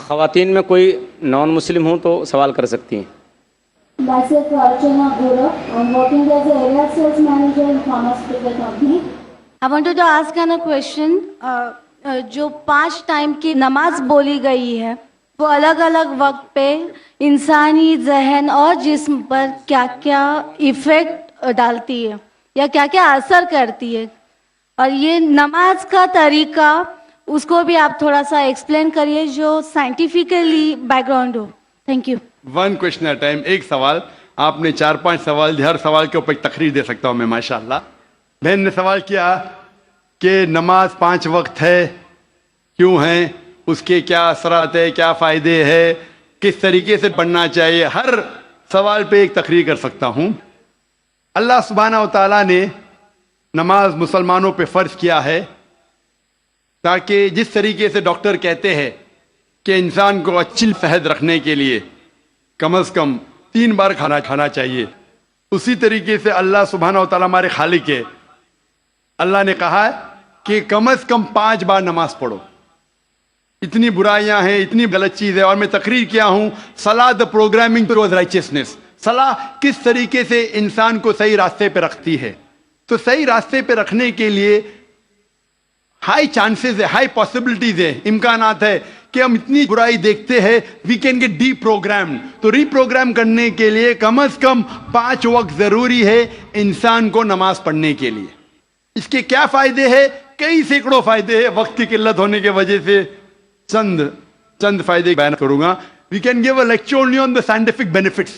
خواتین میں کوئی نان مسلم ہوں تو سوال کر سکتی ہیں. Myself Archana Gura. I'm working as a area sales manager in pharmaceutical company. I wanted to ask a question. جو 5 ٹائم کی نماز بولی گئی ہے وہ الگ الگ وقت پہ انسانی ذہن اور جسم پر کیا کیا ایفیکٹ ڈالتی ہے یا کیا کیا اثر کرتی ہے، اور یہ نماز کا طریقہ اس کو بھی آپ تھوڑا سا ایکسپلین کریے جو سائنٹیفکلی بیک گراؤنڈ ہو. Thank you. One question at time. ایک سوال آپ نے 4-5 سوال، ہر سوال کے اوپر ایک تقریر دے سکتا ہوں میں ماشاء اللہ. بہن نے سوال کیا کہ نماز 5 وقت ہے، کیوں ہیں، اس کے کیا اثرات ہے، کیا فائدے ہے، کس طریقے سے پڑھنا چاہیے. ہر سوال پہ ایک تقریر کر سکتا ہوں. اللہ سبحانہ و تعالیٰ نے نماز مسلمانوں پہ فرض کیا ہے تاکہ جس طریقے سے ڈاکٹر کہتے ہیں کہ انسان کو اچھی صحت رکھنے کے لیے کم از کم 3 بار کھانا چاہیے، اسی طریقے سے اللہ سبحانہ و تعالیٰ ہمارے خالق ہے. اللہ نے کہا ہے کہ کم از کم 5 بار نماز پڑھو. اتنی برائیاں ہیں، اتنی غلط چیز ہے. اور میں تقریر کیا ہوں صلاح دا پروگرامنگ ٹوورڈ رائچسنس. صلاح کس طریقے سے انسان کو صحیح راستے پہ رکھتی ہے. تو صحیح راستے پہ رکھنے کے لیے ہائی چانسز ہے، ہائی پاسبلٹیز ہے، امکانات ہے کہ ہم اتنی برائی دیکھتے ہیں we can get deprogram. تو ری پروگرام کرنے کے لیے کم از کم 5 وقت ضروری ہے انسان کو نماز پڑھنے کے لیے. اس کے کیا فائدے ہیں؟ کئی سینکڑوں فائدے ہیں. وقت کی قلت ہونے کی وجہ سے چند فائدے بیان کروں گا. We can give a lecture only on the scientific benefits.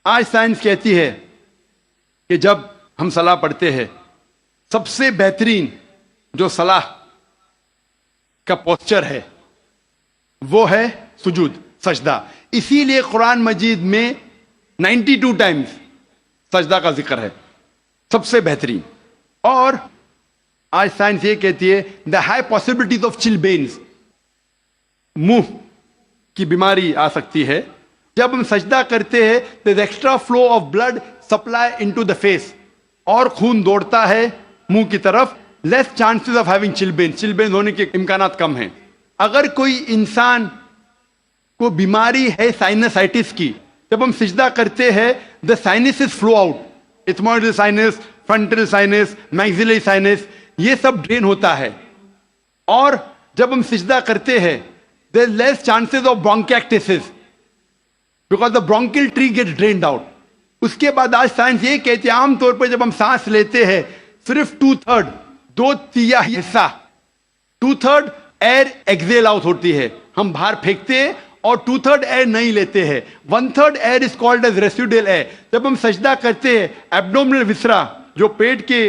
آج سائنس کہتی ہے کہ جب ہم صلاح پڑھتے ہیں سب سے بہترین جو صلاح کا پوسچر ہے وہ ہے سجود، سجدہ. اسی لیے قرآن مجید میں 92 ٹائمز سجدہ کا ذکر ہے، سب سے بہترین. اور آج سائنس یہ کہتی ہے دا ہائی پاسبلٹیز آف چلبینز، منہ کی بیماری آ سکتی ہے. جب ہم سجدہ کرتے ہیں there extra flow of blood supply into the face, اور خون دوڑتا ہے منہ کی طرف. Less chances of having chilblains ہونے کے امکانات کم ہیں. اگر کوئی انسان کو بیماری ہے سائنسائٹس کی، جب ہم سجدہ کرتے ہیں the sinuses flow out, ethmoidal sinus, frontal sinus, maxillary sinus, یہ سب ڈرین ہوتا ہے. اور جب ہم سجدہ کرتے ہیں there less chances of bronchiectasis because the bronchial tree get drained out. اس کے بعد آج سائنس یہ کہتی ہے عام طور پر جب ہم سانس لیتے ہیں صرف 2/3 2/3 حصہ 2/3 ایئر ایکزیل آؤٹ ہوتی ہے، ہم باہر پھینکتے ہیں، اور 2/3 ایئر نہیں لیتے ہیں. 1/3 air is called as residual air. جب ہم سجدہ کرتے ہیں ایبڈومنل وسرا جو پیٹ کے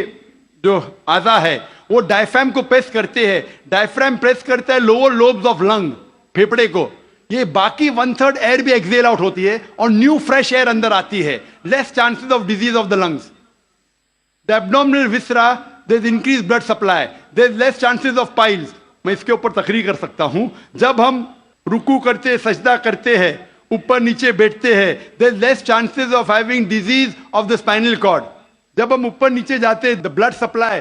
جو اعضا ہے وہ ڈائفرام کو پریس کرتے ہیں، ڈائفرام پریس کرتا ہے لوور لوبز آف لنگ، پھیپڑے کو. یہ باقی 1/3 ایئر بھی ایکزیل آؤٹ ہوتی ہے اور نیو فریش ایئر اندر آتی ہے. Less chances of disease of the lungs. The abdominal viscera there is increase blood supply, there is less chances of piles. میں اس کے اوپر تقریر کر سکتا ہوں. جب ہم رکوع کرتے، سجدہ کرتے ہیں، اوپر نیچے بیٹھتے ہیں، there is less chances of having disease of the spinal cord. جب ہم اوپر نیچے جاتے ہیں دا blood supply,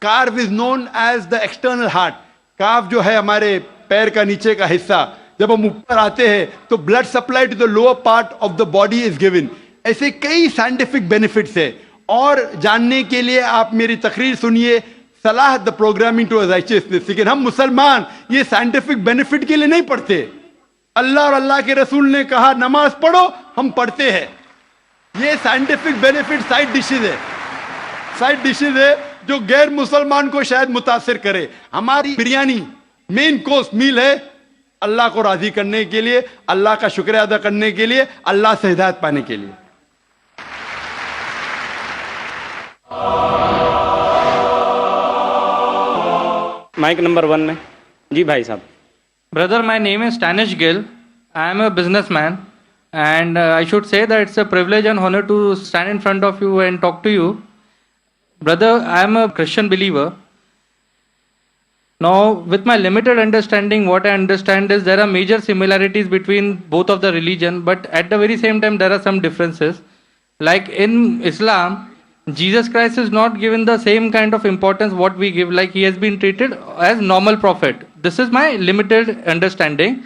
calf is known as the external heart. Calf جو ہے ہمارے پیر کا نیچے کا حصہ، جب ہم اوپر آتے ہیں تو blood supply to the lower part of the body is given. ایسے کئی سائنٹیفک بینیفٹس ہے. اور جاننے کے لیے آپ میری تقریر سنیے صلاح دا پروگرامنگ ٹو رائچسنس. لیکن ہم مسلمان یہ سائنٹیفک بینیفٹ کے لیے نہیں پڑھتے. اللہ اور اللہ کے رسول نے کہا نماز پڑھو، ہم پڑھتے ہیں. یہ سائنٹیفک بینیفٹ سائڈ ڈشز ہے جو غیر مسلمان کو شاید متاثر کرے. ہماری بریانی مین کورس میل ہے اللہ کو راضی کرنے کے لیے، اللہ کا شکریہ ادا کرنے کے لیے، اللہ سے ہدایت پانے کے لیے. مائک نمبر 1 میں جی بھائی صاحب. Brother, my name is Stanish Gill. I am a businessman, and I should say that it's a privilege and honor to stand in front of you and talk to you. Brother, I am a Christian believer. Now, with my limited understanding, what I understand is there are major similarities between both of the religion, but at the very same time, there are some differences. Like in Islam, Jesus Christ is not given the same kind of importance what we give, like he has been treated as normal prophet. this is my limited understanding.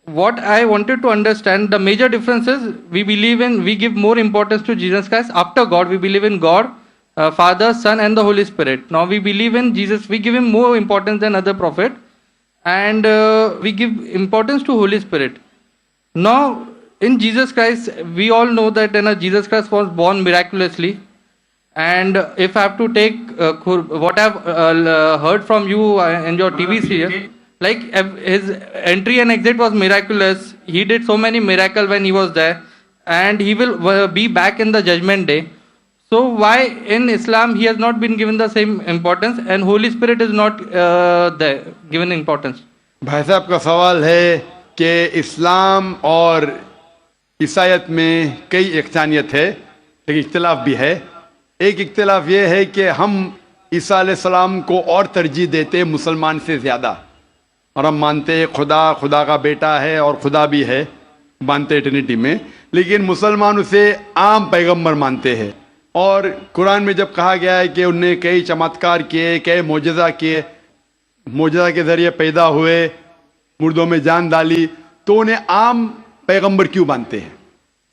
What I wanted to understand, the major difference is we give more importance to Jesus Christ after God. We believe in God, Father, Son, and the Holy Spirit. Now we believe in Jesus. We give him more importance than other prophet, and we give importance to Holy Spirit. Now in Jesus Christ, we all know that Jesus Christ was born miraculously. And if I have to take what I've heard from you in your TV serial, like his entry and exit was miraculous. He did so many miracles when he was there, and he will be back in the judgment day. So why in Islam he has not been given the same importance, and Holy Spirit is not given importance? भाई साहब का सवाल है कि इस्लाम और ईसाईयत में कई इख्तिलाफ है, लेकिन इख्तिलाफ भी है. एक इख्तिलाफ ये है कि हम ईसा अलैहिस्सलाम को और तरजीह देते हैं मुसलमान से ज़्यादा, और हम मानते हैं खुदा का बेटा है और खुदा भी है, मानते हैं ट्रिनिटी में, लेकिन मुसलमान उसे आम पैगंबर मानते हैं. और कुरान में जब कहा गया है कि उनने कई चमत्कार किए, कई मोजज़ा किए, मोजज़ा के ज़रिए पैदा हुए, मुर्दों में जान डाली, तो उन्हें आम पैगंबर क्यों मानते हैं?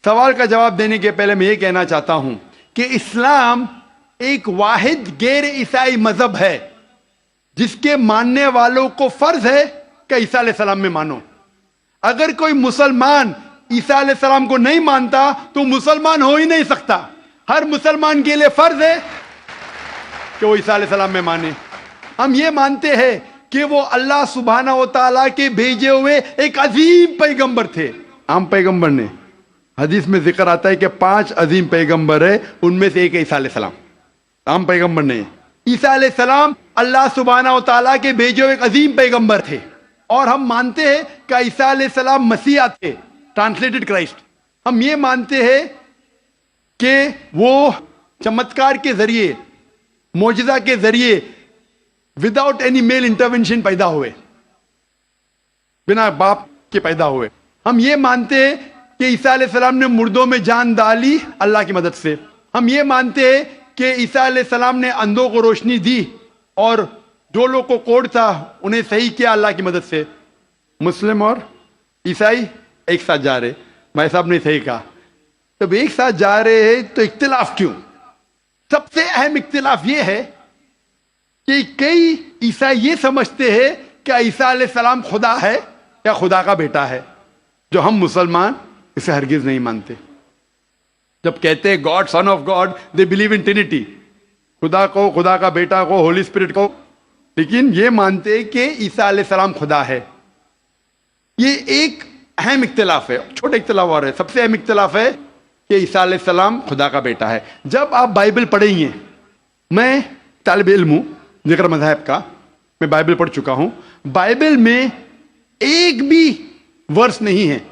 सवाल का जवाब देने के पहले मैं ये कहना चाहता हूँ कि इस्लाम एक वाहिद गैर ईसाई मजहब है जिसके मानने वालों को फर्ज है कि ईसा अलैहिस्सलाम में मानो. अगर कोई मुसलमान ईसा अलैहिस्सलाम को नहीं मानता तो मुसलमान हो ही नहीं सकता. हर मुसलमान के लिए फर्ज है कि वो ईसा अलैहिस्सलाम में माने. हम ये मानते हैं कि वो अल्लाह सुब्हाना व तआला के भेजे हुए एक अजीम पैगंबर थे. आम पैगंबर ने, हदीस में जिक्र आता है कि 5 अजीम पैगंबर है, उनमें से एक है ईसा अलैहिस्सलाम. आम पैगंबर नहीं. ईसा अलैहिस्सलाम अल्लाह सुब्हाना व तआला के भेजे हुए एक अजीम पैगंबर थे, और हम मानते हैं कि ईसा अलैहिस्सलाम मसीहा थे, ट्रांसलेटेड क्राइस्ट. हम ये मानते हैं कि वो चमत्कार के जरिए, मोजज़ा के जरिए, विदाउट एनी मेल इंटरवेंशन पैदा हुए, बिना बाप के पैदा हुए. हम ये मानते हैं कि ईसा अलैहिस्सलाम ने मुर्दों में जान डाली अल्लाह की मदद से. हम ये मानते हैं कि ईसा अलैहिस्सलाम ने अंधों को रोशनी दी और जो लोग को कोढ़ था उन्हें सही किया अल्लाह की मदद से. मुस्लिम और ईसाई एक साथ जा रहे, भाई साहब ने सही कहा. जब एक साथ जा रहे हैं तो इख्तिलाफ क्यों? सबसे अहम इख्तिलाफ ये है कि कई ईसाई ये समझते हैं कि ईसा अलैहिस्सलाम खुदा है या खुदा का बेटा है, जो हम मुसलमान इसे हरगिज नहीं मानते. जब कहते हैं God, son of God, they believe in Trinity, खुदा को, खुदा का बेटा को, होली स्पिरिट को, लेकिन ये मानते हैं कि ईसा अलैहिस्सलाम खुदा है. ये एक अहम इख्तिलाफ है. छोटे इख्तिलाफ और है. सबसे अहम इख्तिलाफ है कि ईसा अलैहिस्सलाम खुदा का बेटा है. जब आप बाइबल पढ़ेंगे, मैं तालिब इल्म हूं जिक्र मज़हब का, मैं बाइबल पढ़ चुका हूं. बाइबल में एक भी वर्स नहीं है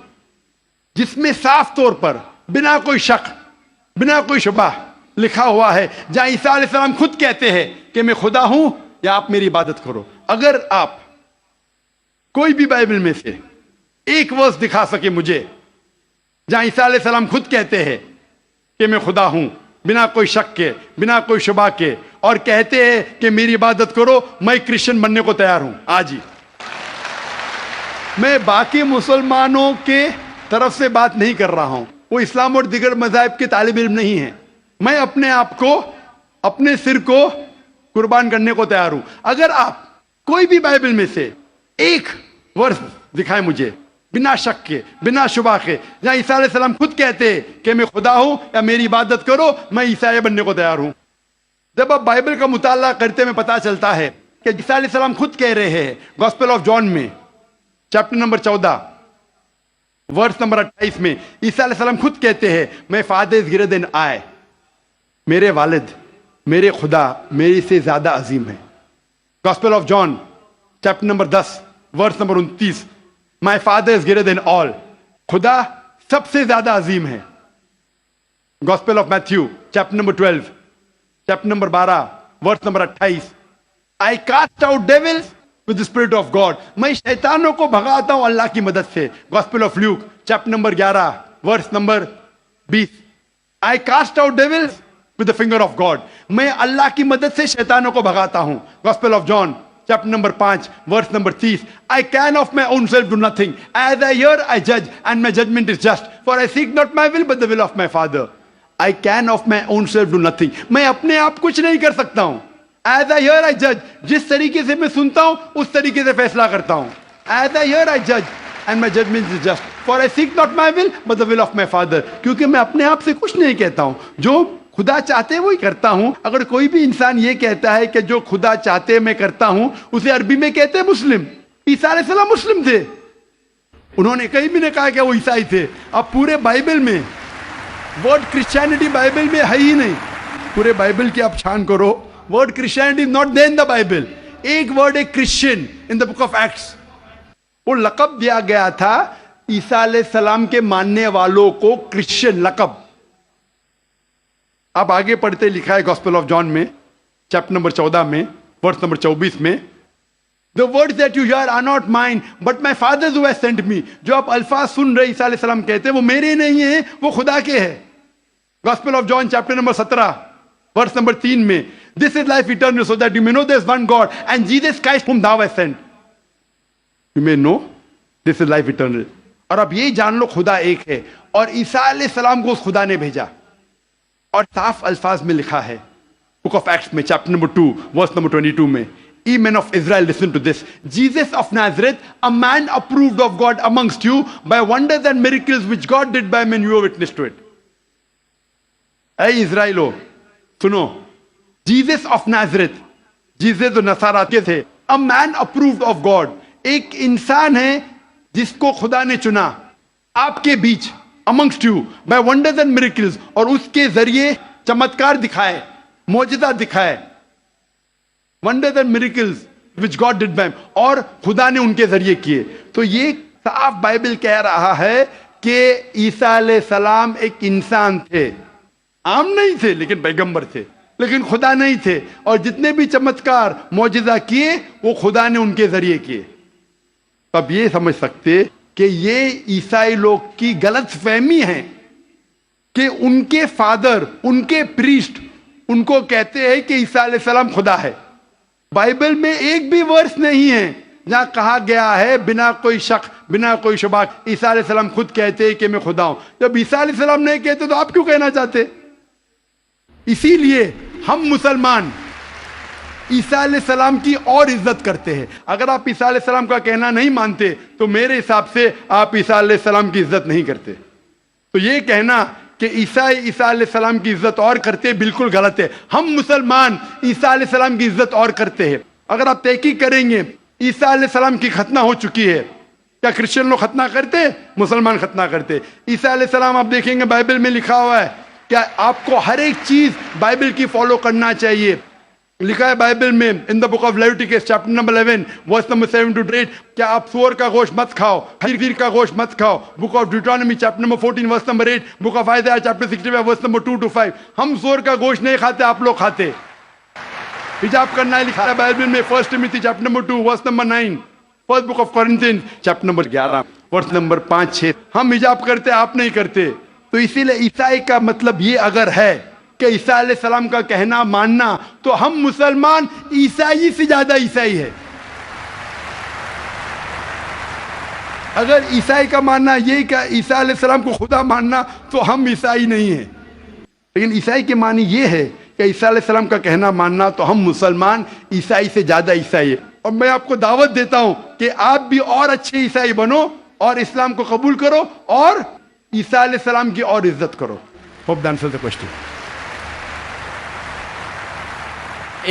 जिसमें साफ तौर पर बिना कोई शक, बिना कोई शुबा लिखा हुआ है जहां ईसा अलैहिस्सलाम खुद कहते हैं कि मैं खुदा हूं या आप मेरी इबादत करो. अगर आप कोई भी बाइबल में से एक वर्स दिखा सके मुझे जहां ईसा अलैहिस्सलाम खुद कहते हैं कि मैं खुदा हूं, बिना कोई शक के, बिना कोई शुबा के, और कहते हैं कि मेरी इबादत करो, मैं क्रिश्चियन बनने को तैयार हूं आज ही. मैं बाकी मुसलमानों के तरफ से बात नहीं कर रहा हूं, वो इस्लाम और दिगर मज़ाहिब के तालिब इल्म नहीं है. मैं अपने आप को, अपने सिर को कुर्बान करने को तैयार हूं. अगर आप कोई भी बाइबल में से एक वर्स दिखाएं मुझे बिना शक के, बिना शुबा के, जहां ईसा अलैहिस्सलाम खुद कहते हैं कि मैं खुदा हूं या मेरी इबादत करो, मैं ईसाई बनने को तैयार हूं. जब आप बाइबल का मुताला करते में पता चलता है कि ईसा अलैहिस्सलाम खुद कह रहे हैं गॉस्पेल ऑफ जॉन में चैप्टर नंबर 14 वर्स नंबर 28 में, ईसा अलैहिस्सलाम खुद कहते हैं मैं father is greater than I, मेरे वालिद, मेरे खुदा मेरे से ज्यादा अजीम है. Gospel of John chapter number 10 verse number 29, my father is greater than all, खुदा सबसे ज्यादा अजीम है. Gospel of Matthew chapter number 12 chapter number 12 verse number 28, I cast out devils with the spirit of God, मैं शैतानों को भगाता हूं अल्लाह की मदद से. Gospel of Luke chapter number 11 verse number 20, I cast out devils with the finger of God, मैं अल्लाह की मदद से शैतानों को भगाता हूं. Gospel of John chapter number 5, verse number 30. I can of my own self do nothing. As I hear, I judge, and my judgment is just. For I seek not my will, but the will of my Father. I can of my own self do nothing. मैं अपने आप कुछ नहीं कर सकता हूँ. As I hear, I judge. जिस तरीके से मैं सुनता हूँ, उस तरीके से फैसला करता हूँ. As I hear, I judge, and my judgment is just. For I seek not my will, but the will of my Father. क्योंकि मैं अपने आप से कुछ नहीं कहता हूँ. जो खुदा चाहते वही करता हूं. अगर कोई भी इंसान ये कहता है कि जो खुदा चाहते मैं करता हूं, उसे अरबी में कहते हैं मुस्लिम. ईसा अलैहिस्सलाम मुस्लिम थे. उन्होंने कहीं भी नहीं कहा कि वो ईसाई थे. अब पूरे बाइबल में वर्ड क्रिश्चियनिटी बाइबल में है ही नहीं. पूरे बाइबल की आप छान करो, word Christianity is not there in the Bible. एक वर्ड है Christian in the book of Acts. वो लकब दिया गया था ईसा अलैहिस्सलाम के मानने वालों को, क्रिश्चियन लकब. आप आगे पढ़ते लिखा है गॉस्पेल ऑफ जॉन में चैप्टर नंबर 14 में वर्स नंबर 24 में, the words that you hear are not mine but my father who has sent me. जो आप अल्फाज सुन रहे ईसा अलैहिस्सलाम कहते हैं वो मेरे नहीं है, वो खुदा के हैं. Gospel of John chapter number 17 verse number 3 में, this is life eternal so that you may know there is one God and Jesus Christ whom thou hast sent. You may know this is life eternal. और अब ये जान लो खुदा एक है और ईसा अलैहिस्सलाम को उस खुदा ने भेजा. और साफ अल्फाज में लिखा है बुक ऑफ एक्ट्स में चैप्टर नंबर 2 वर्स नंबर 22 में, ye men of Israel listen to this, Jesus of Nazareth, a man approved of God amongst you by wonders and miracles which God did by men, you are witness to it. ऐ इज़राइलो सुनो, Jesus of Nazareth, Jesus तो नसारा के थे, a man approved of God, एक इंसान है जिसको खुदा ने चुना आपके बीच, amongst you by wonders and miracles, और उसके जरिए चमत्कार दिखाए, मौजज़ा दिखाए, wonders and miracles which God did by him, और खुदा ने उनके जरिए किए. तो ये साफ बाइबल कह रहा है कि ईसा अलैहिस्सलाम एक इंसान थे, आम नहीं थे लेकिन पैगंबर थे, लेकिन खुदा नहीं थे. और जितने भी चमत्कार मौजज़ा किए वो खुदा ने उनके जरिए किए. तब ये समझ सकते कि ये ईसाई लोग की गलत फहमी है कि उनके फादर, उनके प्रीस्ट उनको कहते हैं कि ईसा अलैहिस्सलाम खुदा है. बाइबल में एक भी वर्स नहीं है जहां कहा गया है बिना कोई शक, बिना कोई शुबा, ईसा अलैहिस्सलाम खुद कहते हैं कि मैं खुदा हूं. जब ईसा अलैहिस्सलाम नहीं कहते तो आप क्यों कहना चाहते? इसीलिए हम मुसलमान ईसा अलैहिस्सलाम की और इज्जत करते हैं. अगर आप ईसा अलैहिस्सलाम का कहना नहीं मानते तो मेरे हिसाब से आप ईसा अलैहिस्सलाम की इज्जत नहीं करते. तो ये कहना कि ईसाई ईसा अलैहिस्सलाम की इज्जत और करते हैं बिल्कुल गलत है. हम मुसलमान ईसा अलैहिस्सलाम की इज्जत और करते हैं. अगर आप तहकीक करेंगे ईसा अलैहिस्सलाम की खतना हो चुकी है. क्या क्रिश्चियन लोग खतना करते? मुसलमान खतना करते. ईसा अलैहिस्सलाम आप देखेंगे बाइबल में लिखा हुआ है क्या आपको हर एक चीज बाइबल की फॉलो करना चाहिए. लिखा है बाइबल में in the book of Leviticus chapter number 11 verse number 7 to 8, क्या आप सूअर का गोश्त मत खाओ, खीर का गोश्त मत खाओ. Book of Deuteronomy chapter number 14 verse number 8, book of Isaiah chapter 65 verse number 2 to 5. हम सूअर का गोश्त नहीं खाते, आप लोग खाते. हिजाब करना है लिखा है बाइबल में 1 Timothy chapter number 2 verse number 9, first book of Corinthians chapter number 11 verse number 5-6. हम हिजाब करते, आप नहीं करते. तो इसीलिए ईसाई का मतलब ये अगर है कि ईसा अलैहिस्सलाम का कहना मानना, तो हम मुसलमान ईसाई से ज्यादा ईसाई है. अगर ईसाई का मानना ये कि ईसा अलैहिस्सलाम को खुदा मानना तो हम ईसाई नहीं है. लेकिन ईसाई के मानी ये है कि ईसा अलैहिस्सलाम का कहना मानना, तो हम मुसलमान ईसाई से ज्यादा ईसाई है. और मैं आपको दावत देता हूं कि आप भी और अच्छे ईसाई बनो और इस्लाम को कबूल करो और ईसा अलैहिस्सलाम की और इज्जत करो. Hope that answers the question.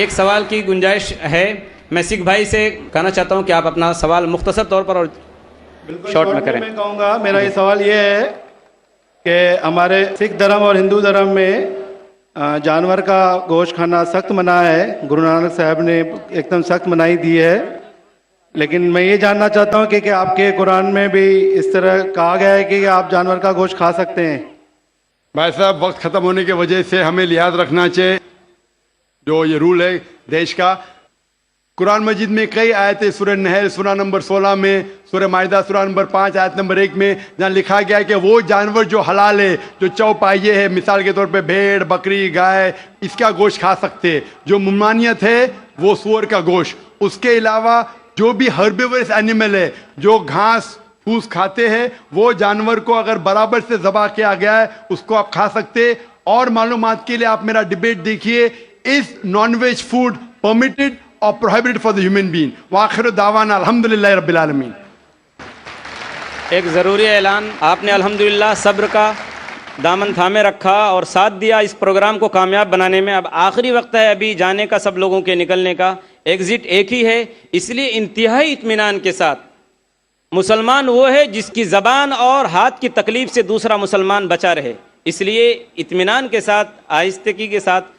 एक सवाल की गुंजाइश है. मैं सिख भाई से कहना चाहता हूं कि आप अपना सवाल मुख्तसर तौर पर और शॉर्ट में करें. मैं कहूँगा मेरा ये सवाल ये है कि हमारे सिख धर्म और हिंदू धर्म में जानवर का गोश्त खाना सख्त मना है. गुरु नानक साहब ने एकदम सख्त मनाही दी है. लेकिन मैं ये जानना चाहता हूँ कि आपके कुरान में भी इस तरह कहा गया है कि आप जानवर का गोश्त खा सकते हैं. भाई साहब, वक्त खत्म होने की वजह से हमें लिहाज रखना चाहिए. जो ये रूल है देश का, कुरान मजीद में कई आयतें, सूरह नहल सूरह नंबर 16 में, सूरह माइदा सूरह नंबर 5 आयत नंबर 1 में, जहाँ लिखा गया है कि वो जानवर जो हलाल है, जो चौपाइये है, मिसाल के तौर पे भेड़, बकरी, गाय, इसका गोश्त खा सकते हैं. जो ममानियत है वो सूअर का गोश्त, اس کے علاوہ جو بھی ہربیورس اینیمل ہے, جو گھاس پھوس کھاتے ہیں, وہ جانور کو اگر برابر سے ذبح کیا گیا ہے اس کو آپ کھا سکتے. اور معلومات کے لیے آپ میرا ڈیبیٹ دیکھیے, از نان ویج فوڈ پرمیٹڈ اور prohibited for the human being. وآخر دعوانا الحمدللہ رب العالمین. ایک ضروری اعلان, آپ نے الحمدللہ صبر کا دامن تھامے رکھا اور ساتھ دیا اس پروگرام کو کامیاب بنانے میں. اب آخری وقت ہے ابھی جانے کا, سب لوگوں کے نکلنے کا. ایگزٹ ایک ہی ہے, اس لیے انتہائی اطمینان کے ساتھ, مسلمان وہ ہے جس کی زبان اور ہاتھ کی تکلیف سے دوسرا مسلمان بچا رہے, اس لیے اطمینان کے ساتھ, آہستگی کے ساتھ